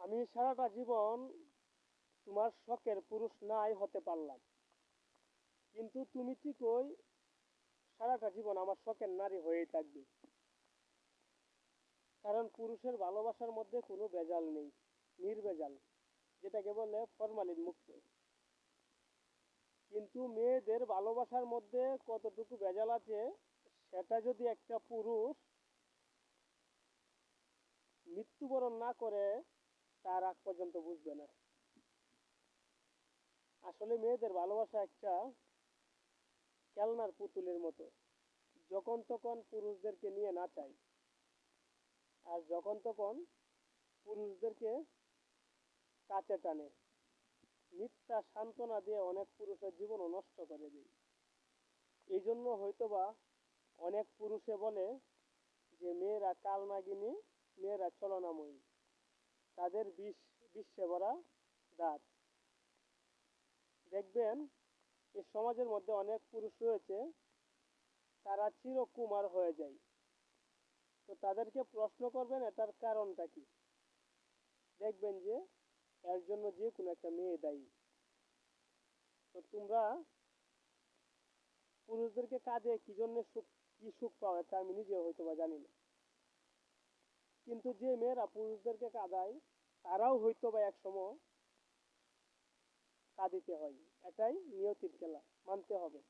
আমি সারাটা জীবন তোমার শখের পুরুষ নাই হতে পারলাম, কিন্তু তুমি ঠিকই সারাটা জীবন আমার শখের নারী হয়েই থাকবে। কারণ পুরুষের ভালোবাসার মধ্যে কোনো ভেজাল নেই, নির্ভেজাল, যেটাকে বলে ফরমালিন মুক্ত। কিন্তু মেয়েদের ভালোবাসার মধ্যে কতটুকু ভেজাল আছে সেটা যদি একটা পুরুষ মৃত্যুবরণ না করে তার আগ পর্যন্ত বুঝবে না। আসলে মেয়েদের ভালোবাসা একটা খেলনার পুতুলের মতো, যখন তখন পুরুষদেরকে নিয়ে নাচায়, আর যখন তখন পুরুষদেরকে কাছে টানে, মিথ্যা সান্ত্বনা দিয়ে অনেক পুরুষের জীবনও নষ্ট করে দেয়। এই জন্য হয়তোবা অনেক পুরুষে বলে যে মেয়েরা কাল নাগিনী, মেয়েরা ছলনাময়ী, তাদের বিশ্বে ভরা দাঁত। দেখবেন এই সমাজের মধ্যে অনেক পুরুষ রয়েছে, তারা চিরকুমার হয়ে যায়। তো তাদেরকে প্রশ্ন করবেন এটার কারণটা কি, দেখবেন যে এর জন্য যে কোনো একটা মেয়ে দায়ী। তো তোমরা পুরুষদেরকে কাঁদে কি জন্য সুখ, কি সুখ পাও এটা আমি নিজেও হয়তো বা জানি না, কিন্তু যে মেয়েরা পুরুষদেরকে কাঁদায় তারাও হয়তো বা একসময় কাঁদিতে হয়। এটাই নিয়তির খেলা, মানতে হবে।